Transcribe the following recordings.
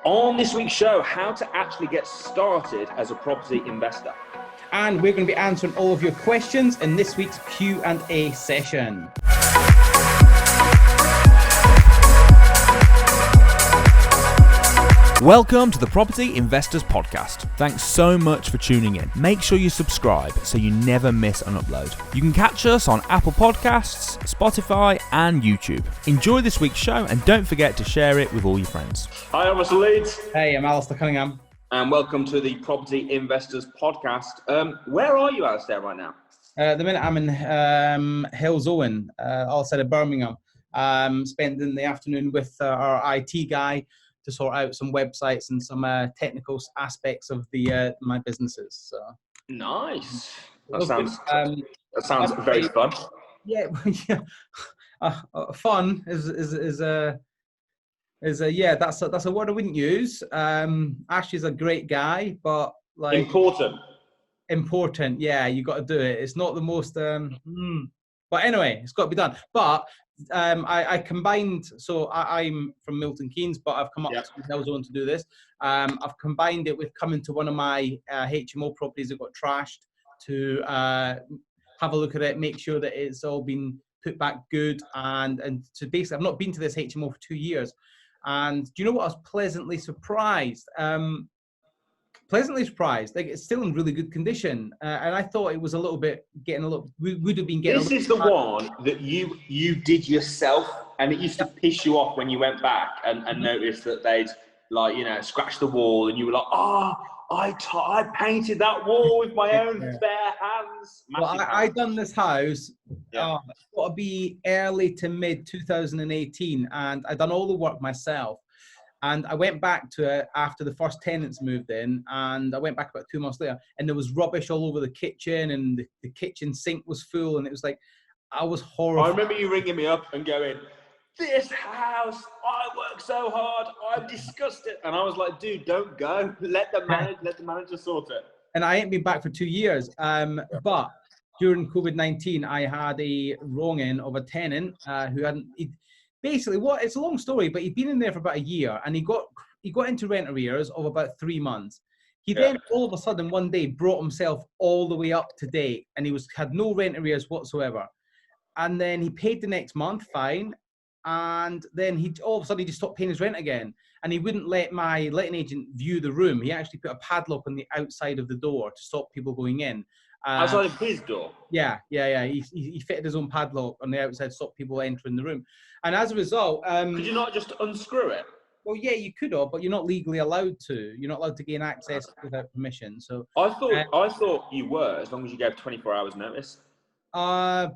On this week's show, how to actually get started as a property investor. And we're going to be answering all of your questions in this week's Q&A session. Welcome to the Property Investors Podcast. Thanks so much for tuning in. Make sure you subscribe so you never miss an upload. You can catch us on Apple Podcasts, Spotify, and YouTube. Enjoy this week's show and don't forget to share it with all your friends. Hi, I'm Russell Leeds. Hey, I'm Alistair Cunningham. And welcome to the Property Investors Podcast. Where are you, Alistair, right now? The minute I'm in Hills Owen, outside of Birmingham. Spending the afternoon with our IT guy to sort out some websites and some technical aspects of my businesses. So nice. That sounds very fun. Yeah, fun that's a word I wouldn't use. Ashley's a great guy, but like important. Yeah, you got to do it. It's not the most. But anyway, it's got to be done. But I combined, so I'm from Milton Keynes, but I've come up to Hills Owen to do this. I've combined it with coming to one of my HMO properties that got trashed to have a look at it, make sure that it's all been put back good. And so basically, I've not been to this HMO for 2 years. And do you know what? I was pleasantly surprised. Like it's still in really good condition, and I thought it was would have been getting. This is the one that you did yourself, and it used to piss you off when you went back and noticed that they'd scratched the wall, and you were like, I painted that wall with my own bare hands. Well, I done this house. It's got to be early to mid 2018, and I done all the work myself. And I went back to it after the first tenants moved in, and I went back about 2 months later, and there was rubbish all over the kitchen, and the kitchen sink was full, and it was like, I was horrified. I remember you ringing me up and going, "This house, I worked so hard, I'm disgusted," and I was like, "Dude, don't go. Let the manager sort it." And I ain't been back for 2 years, but during COVID-19, I had a wrong-in of a tenant who hadn't. Basically, it's a long story, but he'd been in there for about a year, and he got into rent arrears of about 3 months. He then all of a sudden one day brought himself all the way up to date, and he had no rent arrears whatsoever. And then he paid the next month, fine, and then all of a sudden he just stopped paying his rent again, and he wouldn't let my letting agent view the room. He actually put a padlock on the outside of the door to stop people going in. Outside of his door? Yeah. He fitted his own padlock on the outside to stop people entering the room. And as a result... could you not just unscrew it? Well, yeah, you could have, but you're not legally allowed to. You're not allowed to gain access without permission. So I thought you were, as long as you gave 24 hours notice.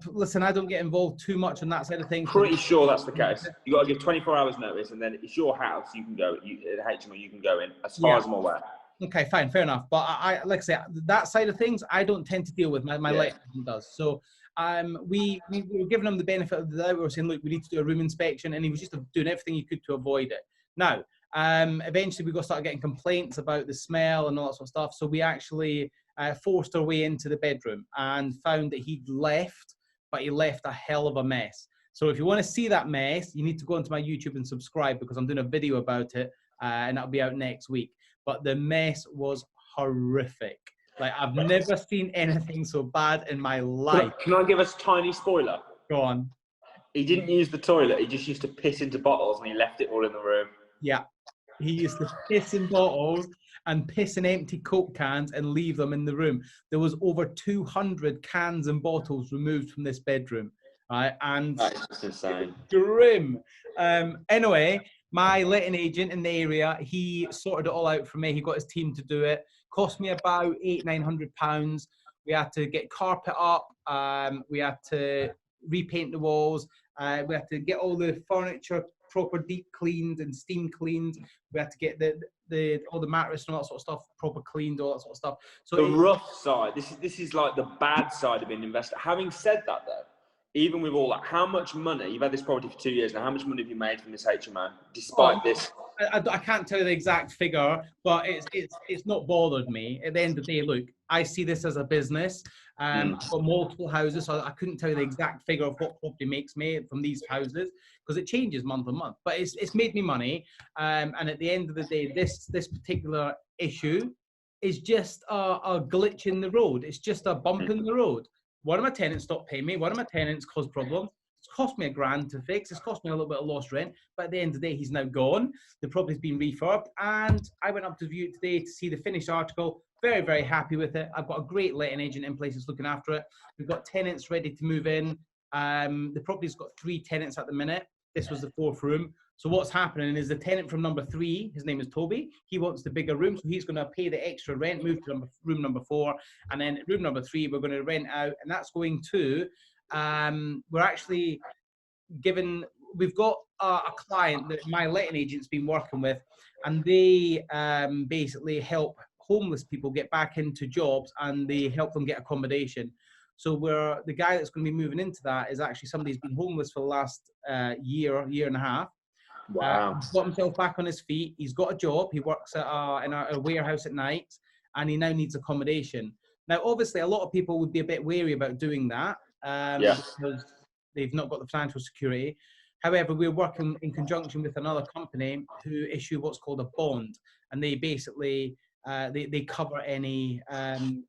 Listen, I don't get involved too much on that side of things. Pretty sure that's the case. You got to give 24 hours notice, and then it's your house. You can go. At HMO, you can go in, as far as I'm aware. Okay, fine, fair enough. But I like I say, that side of things, I don't tend to deal with. My letting does. So we were giving him the benefit of the doubt. We were saying, look, we need to do a room inspection, and he was just doing everything he could to avoid it. Now, eventually we started getting complaints about the smell and all that sort of stuff. So we actually forced our way into the bedroom and found that he'd left, but he left a hell of a mess. So if you want to see that mess, you need to go onto my YouTube and subscribe, because I'm doing a video about it, and that'll be out next week. But the mess was horrific. Like, I've never seen anything so bad in my life. Can I give us a tiny spoiler? Go on. He didn't use the toilet. He just used to piss into bottles, and he left it all in the room. Yeah. He used to piss in bottles and piss in empty Coke cans and leave them in the room. There was over 200 cans and bottles removed from this bedroom. Right? And that is just insane. Grim. Anyway, my letting agent in the area, he sorted it all out for me. He got his team to do it. Cost me about £800-900. We had to get carpet up. We had to repaint the walls. We had to get all the furniture proper deep cleaned and steam cleaned. We had to get all the mattress and all that sort of stuff proper cleaned, all that sort of stuff. So the rough side. This is like the bad side of being an investor. Having said that, though, even with all that, how much money, you've had this property for 2 years now, how much money have you made from this HMO, despite this? I can't tell you the exact figure, but it's not bothered me. At the end of the day, look, I see this as a business. I've got multiple houses, so I couldn't tell you the exact figure of what property makes me from these houses, because it changes month on month. But it's made me money, and at the end of the day, this particular issue is just a glitch in the road. It's just a bump in the road. One of my tenants stopped paying me. One of my tenants caused problems. It's cost me $1,000 to fix. It's cost me a little bit of lost rent. But at the end of the day, he's now gone. The property's been refurbed. And I went up to view it today to see the finished article. Very, very happy with it. I've got a great letting agent in place that's looking after it. We've got tenants ready to move in. The property's got 3 tenants at the minute. This was the 4th room. So what's happening is the tenant from number 3, his name is Toby, he wants the bigger room, so he's going to pay the extra rent, move to room number 4, and then room number 3 we're going to rent out, and that's going to, we're actually given, we've got a client that my letting agent's been working with, and they basically help homeless people get back into jobs, and they help them get accommodation. So the guy that's going to be moving into that is actually somebody who's been homeless for the last year and a half. Wow. Got himself back on his feet. He's got a job. He works at in a warehouse at night, and he now needs accommodation. Now, obviously, a lot of people would be a bit wary about doing that because they've not got the financial security. However, we're working in conjunction with another company who issue what's called a bond, and they basically they cover any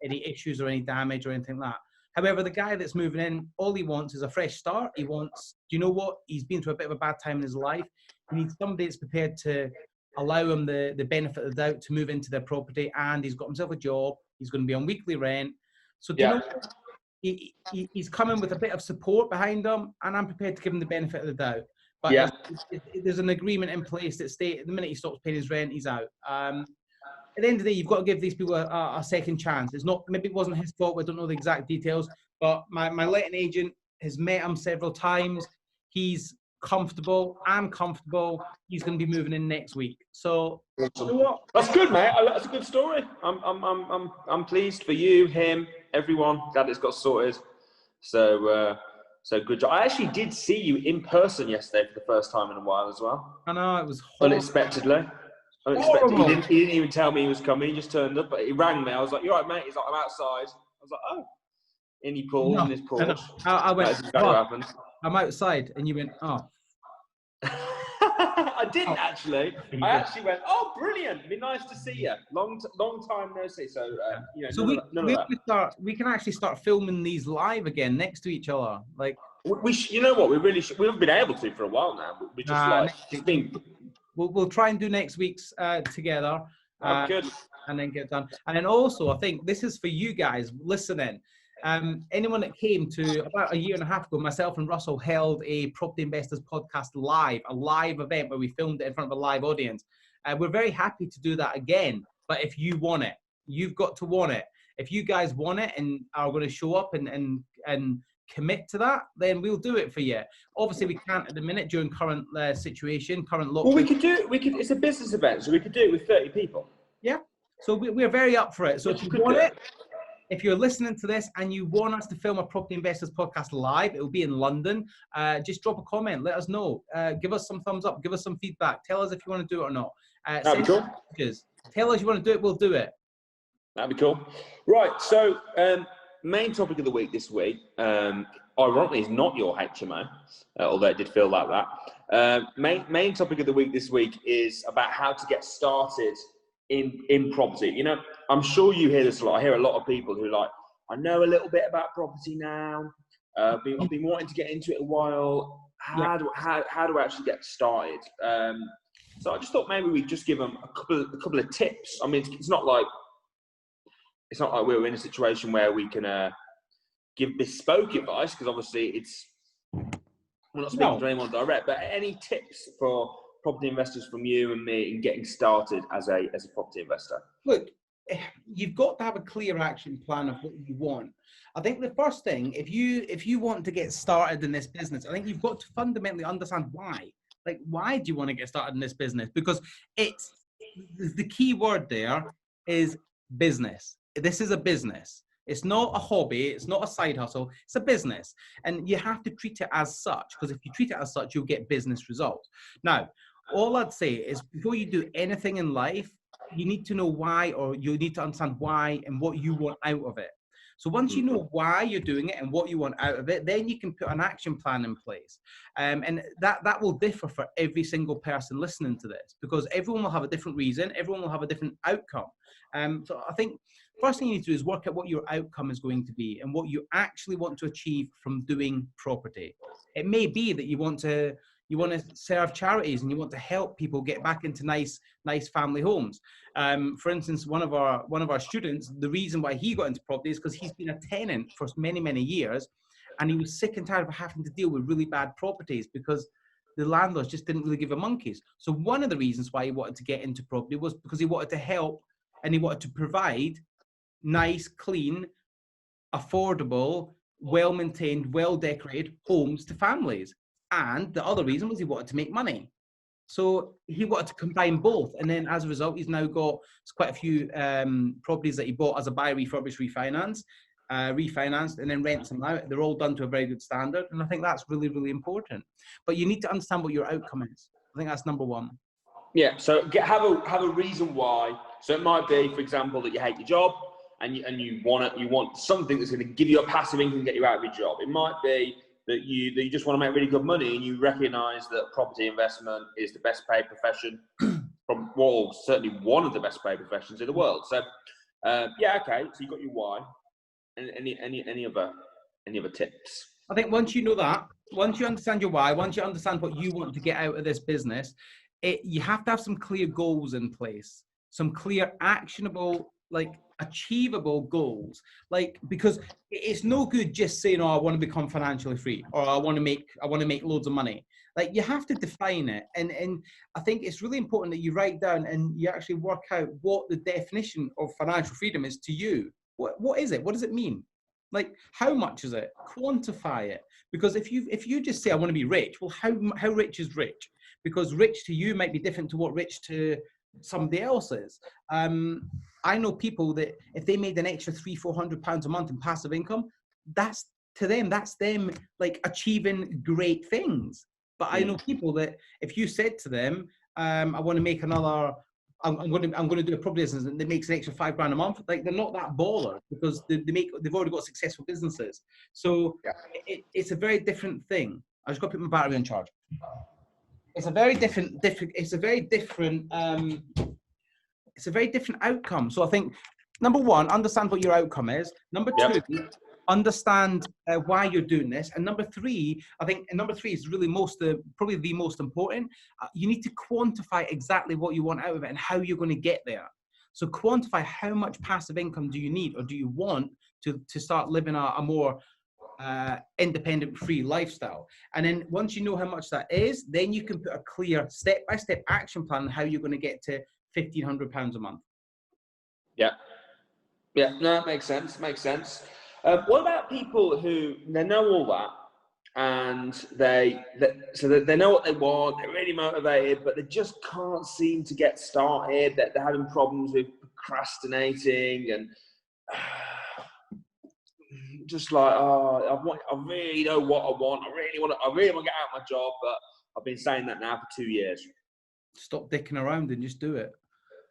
issues or any damage or anything like that. However, the guy that's moving in, all he wants is a fresh start. He wants, do you know what? He's been through a bit of a bad time in his life. He needs somebody that's prepared to allow him the benefit of the doubt to move into their property, and he's got himself a job. He's going to be on weekly rent. So do you know what? He's coming with a bit of support behind him, and I'm prepared to give him the benefit of the doubt. But there's an agreement in place that states the minute he stops paying his rent, he's out. At the end of the day, you've got to give these people a second chance. It's not, maybe it wasn't his fault. We don't know the exact details, but my letting agent has met him several times. He's comfortable. I'm comfortable. He's going to be moving in next week. So you know what? That's good, mate. That's a good story. I'm pleased for you, him, everyone. Glad it's got sorted. So good job. I actually did see you in person yesterday for the first time in a while as well. I know, it was horrible. Unexpectedly. He didn't even tell me he was coming. He just turned up. But he rang me. I was like, "You all right, mate?" He's like, "I'm outside." I was like, "Oh." And he pulled in his Porsche. I went, That's exactly what happened. I'm outside, and you went, "Oh." I didn't actually. I actually went, "Oh, brilliant! Be nice to see you. Long time no see." So you know, so we can actually start filming these live again next to each other. Like you know what? We really should. We haven't been able to for a while now. We just We'll try and do next week's together. Good. And then get done. And then also, I think this is for you guys listening. Anyone that came to about a year and a half ago, myself and Russell held a Property Investors Podcast live, a live event where we filmed it in front of a live audience. We're very happy to do that again. But if you want it, you've got to want it. If you guys want it and are going to show up and commit to that, then we'll do it for you. Obviously, we can't at the minute during current situation, current lockdown. Well, we could do it. It's a business event, so we could do it with 30 people. Yeah. So we're very up for it. So if you want it, if you're listening to this and you want us to film a Property Investors Podcast live, it will be in London. Just drop a comment. Let us know. Give us some thumbs up. Give us some feedback. Tell us if you want to do it or not. That'd be cool. Tell us you want to do it. We'll do it. That'd be cool. Right. So, main topic of the week this week, ironically, is not your HMO, although it did feel like that. Main topic of the week this week is about how to get started in property. You know, I'm sure you hear this a lot. I hear a lot of people who I know a little bit about property now. I've been wanting to get into it a while. How do I actually get started? So I just thought maybe we'd just give them a couple of tips. I mean, it's not like we're in a situation where we can give bespoke advice, because obviously we're not speaking to anyone direct, but any tips for property investors from you and me in getting started as a property investor? Look, you've got to have a clear action plan of what you want. I think the first thing, if you want to get started in this business, I think you've got to fundamentally understand why. Like, why do you want to get started in this business? Because the key word there is business. This is a business. It's not a hobby. It's not a side hustle. It's a business. And you have to treat it as such, because if you treat it as such, you'll get business results. Now, all I'd say is before you do anything in life, you need to know why, or you need to understand why and what you want out of it. So once you know why you're doing it and what you want out of it, then you can put an action plan in place. And that will differ for every single person listening to this, because everyone will have a different reason. Everyone will have a different outcome. So I think first thing you need to do is work out what your outcome is going to be and what you actually want to achieve from doing property. It may be that you want to serve charities and you want to help people get back into nice family homes. For instance, one of our students, the reason why he got into property is because he's been a tenant for many years, and he was sick and tired of having to deal with really bad properties because the landlords just didn't really give a monkeys. So one of the reasons why he wanted to get into property was because he wanted to help and he wanted to provide nice, clean, affordable, well-maintained, well-decorated homes to families. And the other reason was he wanted to make money. So he wanted to combine both. And then as a result, he's now got quite a few properties that he bought as a buy, refurbish, refinanced, and then rents them out. They're all done to a very good standard. And I think that's really, really important. But you need to understand what your outcome is. I think that's number one. Yeah, so have a reason why. So it might be, for example, that you hate your job and you want something that's going to give you a passive income and get you out of your job. It might be that you just want to make really good money and you recognise that property investment is the best paid profession certainly one of the best paid professions in the world. So okay, so you've got your why. And any other tips? I think once you know that, once you understand your why, once you understand what you want to get out of this business, you have to have some clear goals in place, some clear actionable, achievable goals, because it's no good just saying, I want to become financially free, or I want to make loads of money. You have to define it. And I think it's really important that you write down and you actually work out what the definition of financial freedom is to you. What is it? What does it mean? How much is it? Quantify it. Because if you just say, I want to be rich, well, how rich is rich? Because rich to you might be different to what rich to somebody else is. I know people that if they made an extra £300-400 a month in passive income, that's them achieving great things. But I know people that if you said to them, I want to make another, I'm going to do a property business that makes an extra £5,000 a month, they're not that baller because they've already got successful businesses. So it's a very different thing. I just got to put my battery on charge. It's a very different outcome. So I think number one, understand what your outcome is. Number two, understand why you're doing this. And number three, is really probably the most important. You need to quantify exactly what you want out of it and how you're going to get there. So quantify how much passive income do you need, or do you want to start living a more independent, free lifestyle. And then once you know how much that is, then you can put a clear step-by-step action plan on how you're going to get to £1,500 a month. No, that makes sense. What about people who they know all that and they know what they want, they're really motivated, but they just can't seem to get started, that they're having problems with procrastinating and just I really know what I want. I really want to get out of my job, but I've been saying that now for 2 years. Stop dicking around and just do it.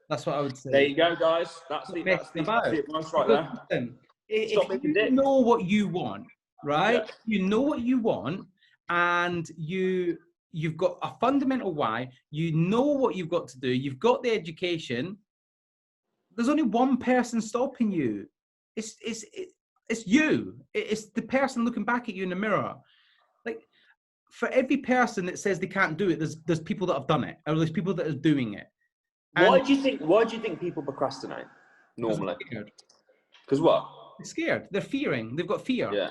That's what I would say. There you go, guys. That's the advice right there. If you know what you want, right? Yeah. You know what you want, and you've got a fundamental why. You know what you've got to do. You've got the education. There's only one person stopping you. It's you. It's the person looking back at you in the mirror. For every person that says they can't do it, there's people that have done it, or there's people that are doing it. Why do you think people procrastinate normally? Because what? They're scared. They're fearing. They've got fear. Yeah.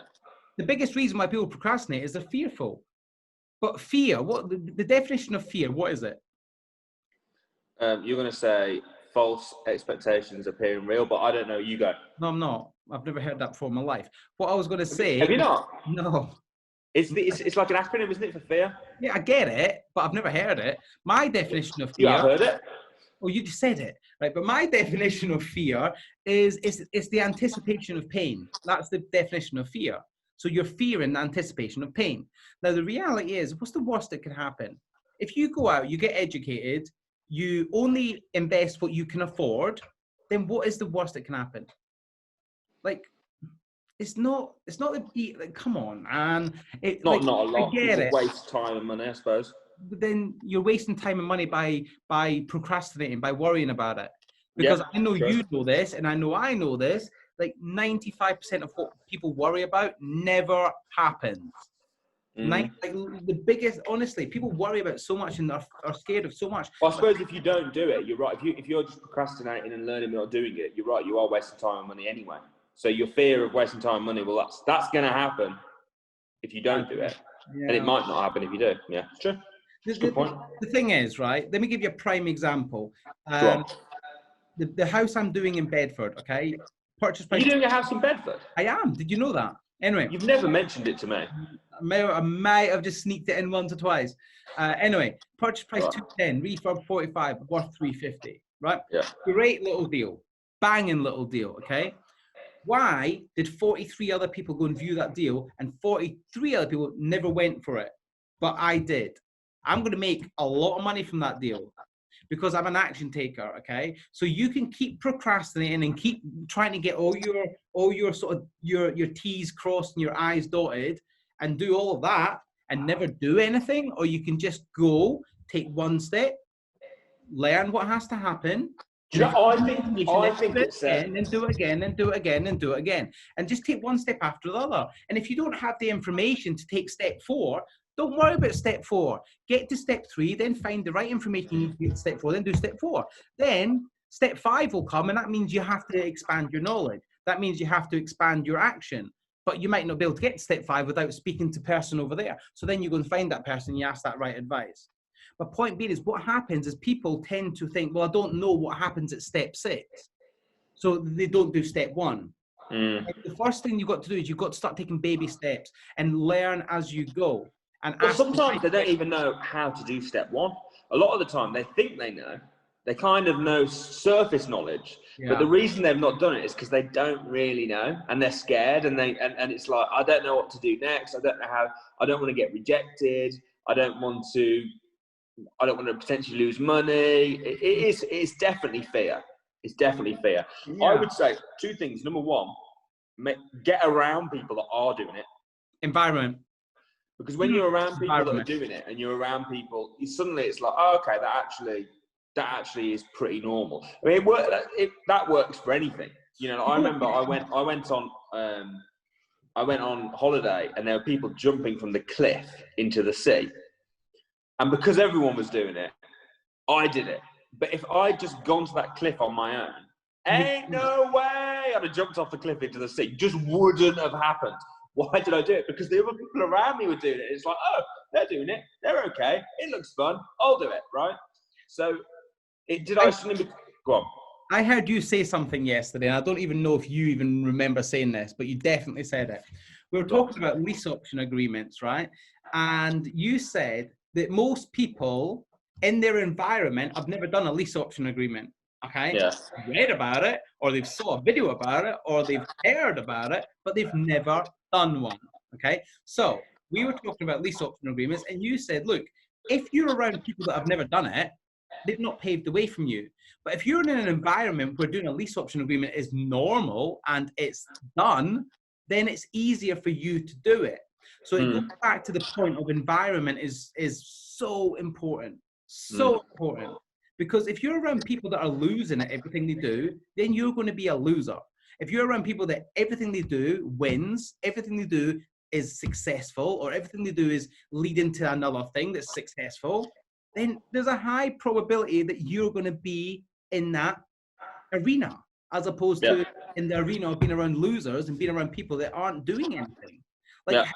The biggest reason why people procrastinate is they're fearful. But fear, the definition of fear, what is it? You're going to say false expectations appearing real, but I don't know. You go. No, I'm not. I've never heard that before in my life. What I was going to say... Have you not? No. It's like an acronym, isn't it, for fear? Yeah, I get it, but I've never heard it. My definition of fear... You have heard it? Well, you just said it, right? But my definition of fear is it's the anticipation of pain. That's the definition of fear. So you're fearing the anticipation of pain. Now, the reality is, what's the worst that can happen? If you go out, you get educated, you only invest what you can afford, then what is the worst that can happen? Like, it's not like, come on, man. Not a lot. I get It's it. a waste of time and money, I suppose. But then you're wasting time and money by procrastinating, by worrying about it. Because I know you know this, and I know this. Like 95% of what people worry about never happens. Like the biggest, honestly, people worry about so much and are scared of so much. Well, I suppose if you don't do it, you're right. If you're just procrastinating and learning but not doing it, you're right. You are wasting time and money anyway. So your fear of wasting time and money, well, that's going to happen if you don't do it, and it might not happen if you do. Yeah, it's true. Good point. The thing is, right? Let me give you a prime example. The house I'm doing in Bedford, okay? Purchase price. You're doing a house in Bedford? I am. Did you know that? Anyway. You've never mentioned it to me. I might have just sneaked it in once or twice. Anyway, purchase price 210, refurb 45, worth 350, right? Yeah. Great little deal. Banging little deal, okay? Why did 43 other people go and view that deal and 43 other people never went for it? But I did. I'm going to make a lot of money from that deal because I'm an action taker, okay? So you can keep procrastinating and keep trying to get all your sort of your T's crossed and your I's dotted and do all of that and never do anything, or you can just go, take one step, learn what has to happen. Do you know, I think it's and do it again, and do it again, and do it again. And just take one step after the other. And if you don't have the information to take step 4, don't worry about step 4. Get to step 3, then find the right information you need to get to step 4, then do step 4. Then step 5 will come, and that means you have to expand your knowledge. That means you have to expand your action. But you might not be able to get to step 5 without speaking to person over there. So then you go and find that person, and you ask that right advice. But point being is, what happens is people tend to think, well, I don't know what happens at step 6. So they don't do step 1. The first thing you've got to do is you've got to start taking baby steps and learn as you go. But sometimes they don't even know how to do step 1. A lot of the time they think they know. They kind of know surface knowledge. Yeah. But the reason they've not done it is because they don't really know, and they're scared, and it's like, I don't know what to do next. I don't know how. I don't want to get rejected. I don't want to potentially lose money. It's definitely fear. It's definitely fear. Yeah. I would say 2 things. Number 1, get around people that are doing it. Environment. Because when you're around people that are doing it, and you're around people, suddenly it's like, oh, okay, that actually is pretty normal. I mean, that works for anything. You know, I remember I went on holiday, and there were people jumping from the cliff into the sea. And because everyone was doing it, I did it. But if I'd just gone to that cliff on my own, ain't no way I'd have jumped off the cliff into the sea. Just wouldn't have happened. Why did I do it? Because the other people around me were doing it. It's like, oh, they're doing it. They're okay. It looks fun. I'll do it, right? So, go on. I heard you say something yesterday, and I don't even know if you even remember saying this, but you definitely said it. We were talking about lease option agreements, right? And you said that most people in their environment have never done a lease option agreement. Okay? Yeah. They've read about it, or they've saw a video about it, or they've heard about it, but they've never done one. Okay? So we were talking about lease option agreements, and you said, look, if you're around people that have never done it, they've not paved the way from you. But if you're in an environment where doing a lease option agreement is normal and it's done, then it's easier for you to do it. So it goes back to the point of environment is so important. So important. Because if you're around people that are losing at everything they do, then you're going to be a loser. If you're around people that everything they do wins, everything they do is successful, or everything they do is leading to another thing that's successful, then there's a high probability that you're going to be in that arena, as opposed to in the arena of being around losers and being around people that aren't doing anything. Like,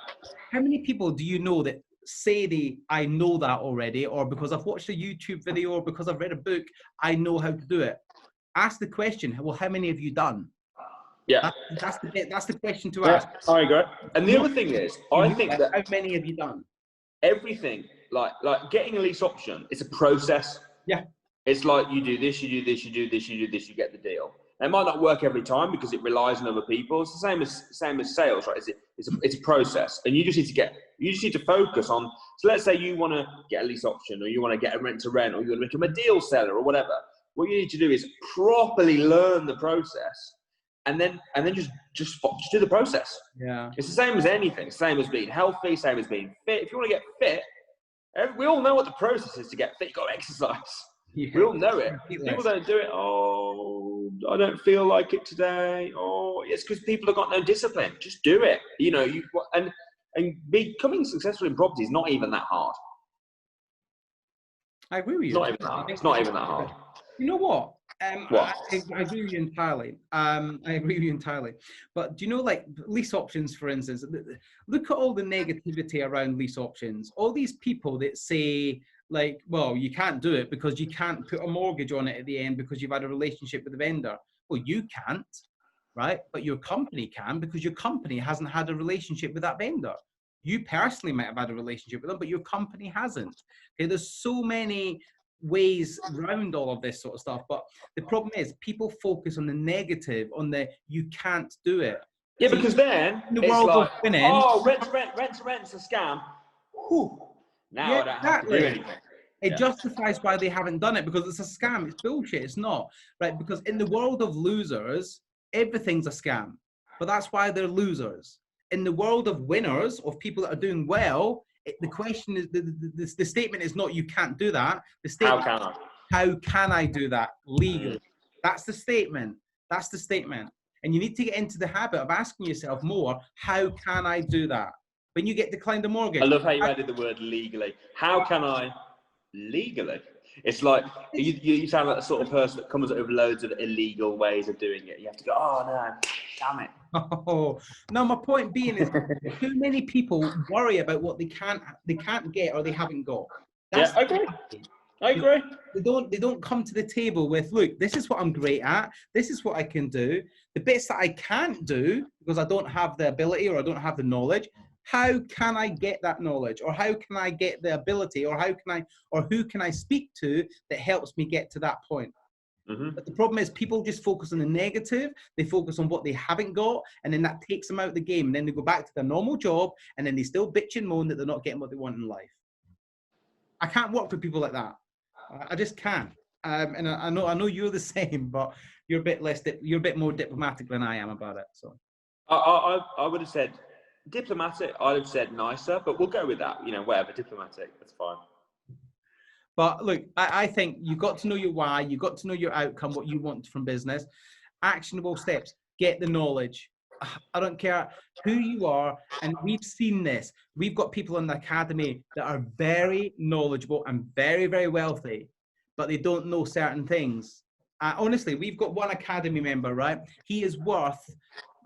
how many people do you know that say I know that already, or because I've watched a YouTube video, or because I've read a book, I know how to do it? Ask the question, well, how many have you done? Yeah. That's the question to ask. I agree. And the other thing is, I think that how many have you done? Everything, like getting a lease option, it's a process. Yeah. It's like you do this, you do this, you do this, you do this, you get the deal. It might not work every time because it relies on other people. It's the same as sales, right? It's a process, and you just need to focus on. So let's say you want to get a lease option, or you want to get a rent to rent, or you want to become a deal seller, or whatever. What you need to do is properly learn the process, and then just do the process. Yeah, it's the same as anything. Same as being healthy, same as being fit. If you want to get fit, we all know what the process is to get fit. You got to exercise. yeah. We all know it. People don't do it. Oh, I don't feel like it today. Oh, it's because people have got no discipline. Just do it. And becoming successful in property is not even that hard. I agree with you. It's not even that hard. You know what? What? I agree with you entirely. I agree with you entirely. But do you know, like lease options, for instance, look at all the negativity around lease options. All these people that say, like, well, you can't do it because you can't put a mortgage on it at the end because you've had a relationship with the vendor. Well, you can't, right? But your company can, because your company hasn't had a relationship with that vendor. You personally might have had a relationship with them, but your company hasn't. Okay, there's so many ways around all of this sort of stuff, but the problem is people focus on the negative, on the you can't do it. Yeah, because then in the world of winning, rent to rent's a scam. Whew. Now I don't have to do anything. It justifies why they haven't done it, because it's a scam. It's bullshit. It's not, right? Because in the world of losers, everything's a scam, but that's why they're losers. In the world of winners, of people that are doing well, the question is, the statement is not you can't do that. The statement, how can I do that legally? That's the statement. That's the statement. And you need to get into the habit of asking yourself more, how can I do that? When you get declined a mortgage. I love how you added the word legally. How can I legally? It's like, you sound like the sort of person that comes up with loads of illegal ways of doing it. You have to go, oh no, damn it. Oh, no, my point being is too many people worry about what they can't get or they haven't got. I agree. They don't come to the table with, look, this is what I'm great at. This is what I can do. The bits that I can't do because I don't have the ability or I don't have the knowledge. How can I get that knowledge, or how can I get the ability, or who can I speak to that helps me get to that point? Mm-hmm. But the problem is people just focus on the negative. They focus on what they haven't got, and then that takes them out of the game. And then they go back to their normal job, and then they still bitch and moan that they're not getting what they want in life. I can't work with people like that. I just can't. And I know you're the same, but you're a bit more diplomatic than I am about it. So I would have said diplomatic. I'd have said nicer, but we'll go with that. Whatever, diplomatic. That's fine. But look, I think you've got to know your why. You've got to know your outcome, what you want from business. Actionable steps. Get the knowledge. I don't care who you are. And we've seen this. We've got people in the academy that are very knowledgeable and very, very wealthy, but they don't know certain things. Honestly, we've got one academy member, right? He is worth,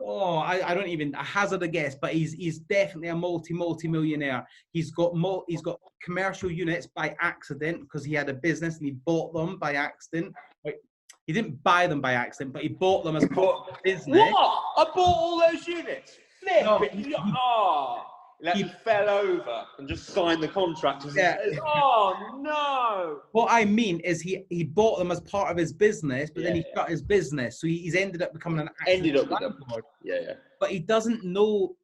I don't even hazard a guess, but he's definitely a multi-millionaire. He's got commercial units by accident because he had a business and he bought them by accident. He didn't buy them by accident, but he bought them as part of the business. What? I bought all those units? Flip it. He fell over and just signed the contract. Yeah. Oh, no. What I mean is he bought them as part of his business, but then he shut his business. So he's ended up becoming an landlord. Yeah. But he doesn't know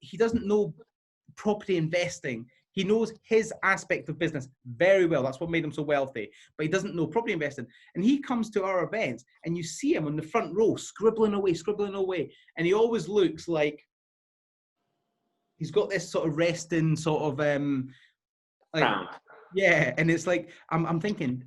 property investing. He knows his aspect of business very well. That's what made him so wealthy. But he doesn't know property investing. And he comes to our events and you see him on the front row, scribbling away. And he always looks like he's got this sort of resting sort of, yeah. And it's like, I'm thinking,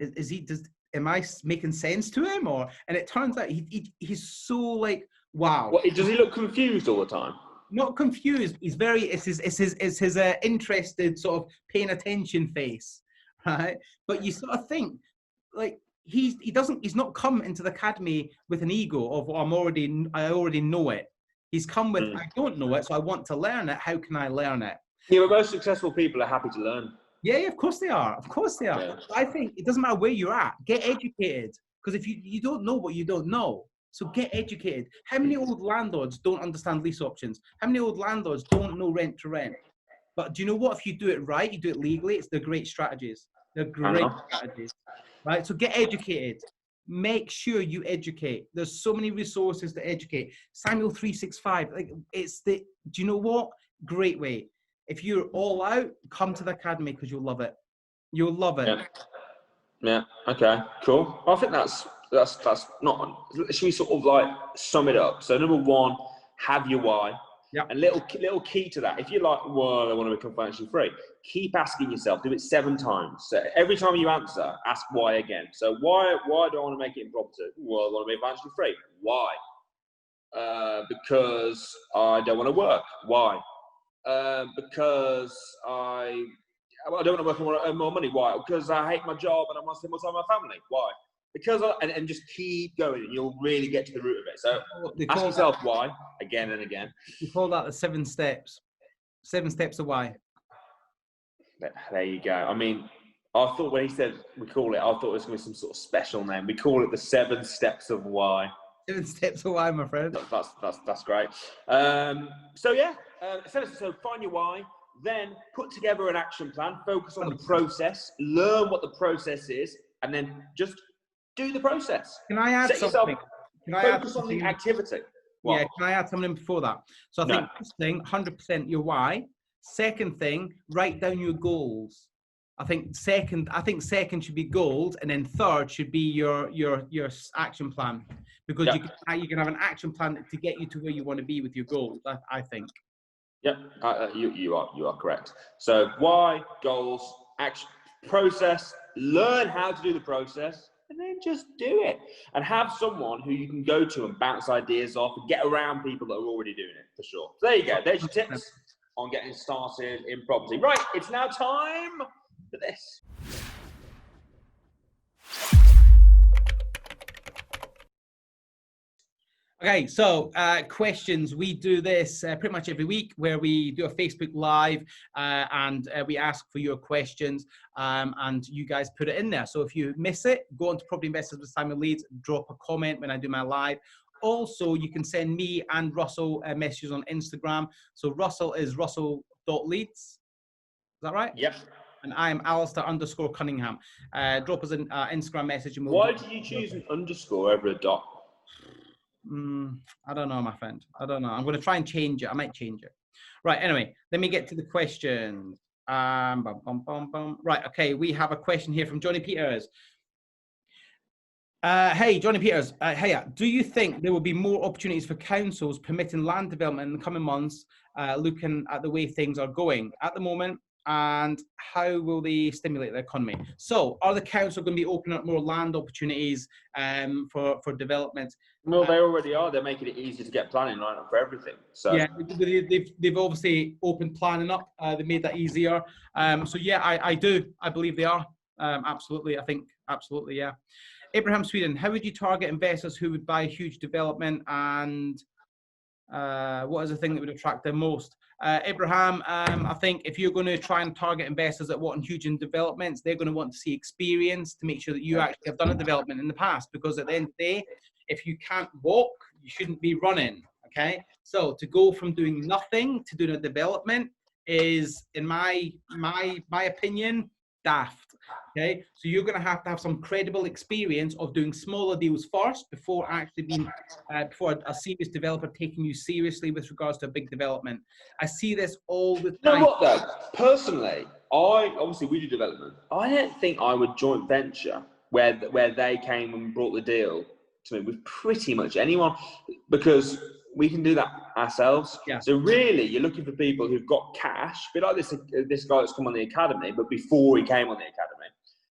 am I making sense to him? And it turns out he's so like, wow. What, does he look confused all the time? Not confused. He's it's his interested sort of paying attention face, right? But you sort of think like he's not come into the academy with an ego of I already know it. He's come with I don't know it, so I want to learn it. How can I learn it? Yeah, but most successful people are happy to learn. Yeah, of course they are. Of course they are. Yeah. I think it doesn't matter where you're at. Get educated, because if you don't know what you don't know. So get educated. How many old landlords don't understand lease options? How many old landlords don't know rent to rent? But do you know what? If you do it right, you do it legally, they're great strategies. They're great strategies. right? So get educated. Make sure you educate. There's so many resources to educate. Samuel 365, like do you know what? Great way. If you're all out, come to the academy because you'll love it. You'll love it. Yeah. Okay. Cool. I think that's not. Should we sort of like sum it up? So number one, have your why. Yeah. And little key to that. If you're like, well, I want to become financially free, keep asking yourself. Do it 7 times. So every time you answer, ask why again. So why do I want to make it in property? Well, I want to be financially free. Why? Because I don't want to work. Why? Because I don't want to work and want to earn more money. Why? Because I hate my job and I want to spend more time with my family. Why? Because and just keep going and you'll really get to the root of it. So ask yourself why again and again. We call that the 7 steps. 7 steps of why. There you go. I mean, I thought when he said we call it, I thought it was going to be some sort of special name. We call it the 7 steps of why. 7 steps of why, my friend. That's great. So find your why. Then put together an action plan. Focus on the process. Learn what the process is, and then just do the process. Can I add something? Focus on the activity. What? Yeah, can I add something before that? So I think first thing, 100% your why. Second thing, write down your goals. I think second should be goals, and then third should be your action plan, because you can have an action plan to get you to where you want to be with your goals. I think. Yep, you are correct. So why, goals, action, process. Learn how to do the process, and then just do it. And have someone who you can go to and bounce ideas off, and get around people that are already doing it, for sure. So there you go. There's your tips on getting started in property. Right, it's now time for this. Okay, so questions. We do this pretty much every week, where we do a Facebook Live and we ask for your questions, and you guys put it in there. So if you miss it, go on to Property Investors with Samuel Leeds, drop a comment when I do my live. Also, you can send me and Russell messages on Instagram. So Russell is russell.leeds. Is that right? Yep. And I am Alistair_Cunningham. Drop us an Instagram message. And Why do you choose an underscore over a dot? I don't know, my friend. I don't know. I'm going to try and change it. I might change it. Right. Anyway, let me get to the questions. Right. Okay. We have a question here from Johnny Peters. Hey, Johnny Peters. Do you think there will be more opportunities for councils permitting land development in the coming months, looking at the way things are going at the moment? And how will they stimulate the economy? So, are the council going to be opening up more land opportunities for development? Well, they already are. They're making it easier to get planning right for everything. So yeah, they've obviously opened planning up. They made that easier. So yeah, I do. I believe they are. Absolutely. I think absolutely. Yeah. Abraham Sweden. How would you target investors who would buy a huge development, and what is the thing that would attract them most? Abraham, I think if you're going to try and target investors that want huge in developments, they're going to want to see experience to make sure that you actually have done a development in the past, because at the end of the day, if you can't walk, you shouldn't be running. Okay, so to go from doing nothing to doing a development is, in my opinion, daft. Okay, so you're going to have some credible experience of doing smaller deals first before actually being before a serious developer taking you seriously with regards to a big development. I see this all the time. You know what though? Personally, we do development. I don't think I would joint venture where they came and brought the deal to me with pretty much anyone, because we can do that ourselves. Yeah. So really, you're looking for people who've got cash, a bit like this guy that's come on the academy, but before he came on the academy,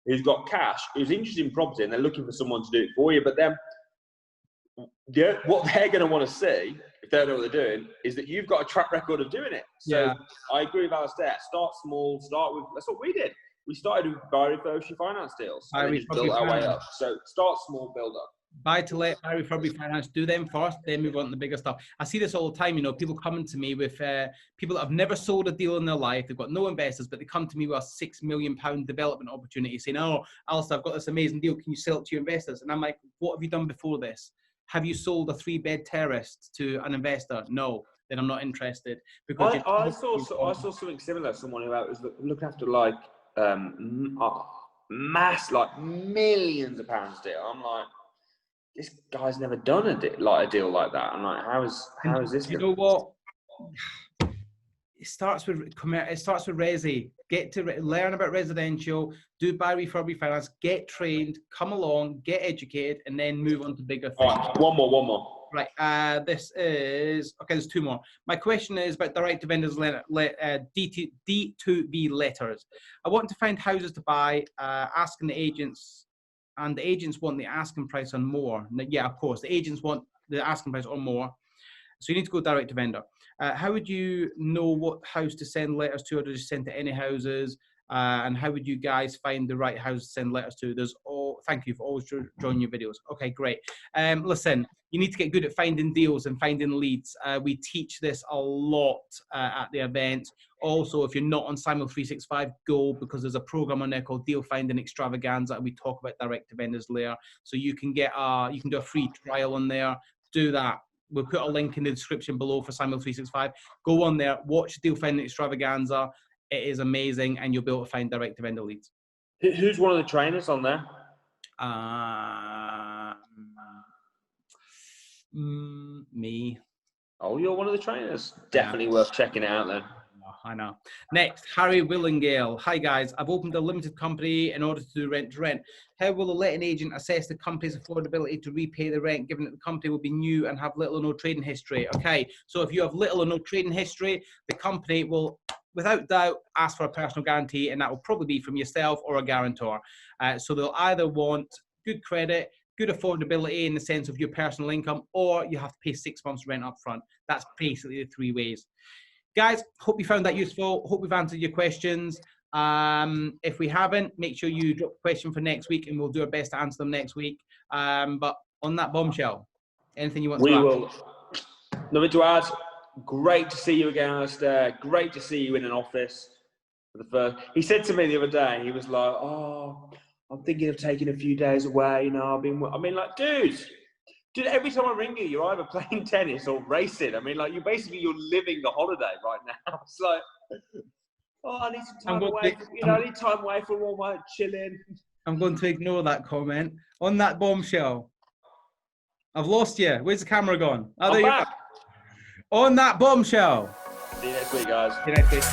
who's got cash, who's interested in property, and they're looking for someone to do it for you. But then, what they're going to want to see, if they don't know what they're doing, is that you've got a track record of doing it. So yeah. I agree with Alistair. Start small. That's what we did. We started with buy, refurbish, finance deals, and then just built our way up. So start small, build up. Buy to let, buy, refurbish, finance, do them first, then move on to the bigger stuff. I see this all the time, people coming to me with people that have never sold a deal in their life. They've got no investors, but they come to me with a £6 million development opportunity saying, oh, Alistair, I've got this amazing deal. Can you sell it to your investors? And I'm like, what have you done before this? Have you sold a 3-bed terrace to an investor? No. Then I'm not interested. Because I saw something similar. Someone who was looking after like millions of pounds deal. I'm like, this guy's never done a deal like that. I'm like, how is this? You know what? It starts with resi. Get to learn about residential, do buy, refurb, refinance, get trained, come along, get educated, and then move on to bigger things. Right, one more. Right. This is okay. There's two more. My question is about direct to vendors D2V letters. I want to find houses to buy, asking the agents, and the agents want the asking price on more. Yeah, of course, the agents want the asking price on more. So you need to go direct to vendor. How would you know what house to send letters to, or to just send to any houses? And how would you guys find the right house to send letters to? Thank you for always joining your videos. Okay, great. Listen, you need to get good at finding deals and finding leads. We teach this a lot at the event. Also, if you're not on Simul 365, go, because there's a program on there called Deal Finding Extravaganza, and we talk about direct to vendors there. So you can do a free trial on there. Do that. We'll put a link in the description below for Simul 365. Go on there, watch Deal Finding Extravaganza. It is amazing, and you'll be able to find direct to vendor leads. Who's one of the trainers on there? Me. Oh, you're one of the trainers. Definitely worth checking it out then. I know. Next, Harry Willingale. Hi guys, I've opened a limited company in order to do rent to rent. How will a letting agent assess the company's affordability to repay the rent, given that the company will be new and have little or no trading history? Okay, so if you have little or no trading history, the company will, without doubt, ask for a personal guarantee, and that will probably be from yourself or a guarantor. So they'll either want good credit, good affordability in the sense of your personal income, or you have to pay 6 months rent up front. That's basically the three ways. Guys, hope you found that useful. Hope we've answered your questions. If we haven't, make sure you drop a question for next week, and we'll do our best to answer them next week. But on that bombshell, anything you want to add? We will. Nothing to add. Great to see you again, Alistair. Great to see you in an office for the first. He said to me the other day, he was like, "Oh, I'm thinking of taking a few days away. You know, like, dude, every time I ring you, you're either playing tennis or racing. I mean, like, you're living the holiday right now. It's like, oh, I need some time away. I need time away from all my chilling." I'm going to ignore that comment. On that bombshell, I've lost you. Where's the camera gone? Oh, there you go. On that bombshell. See you next week, guys. See you next week.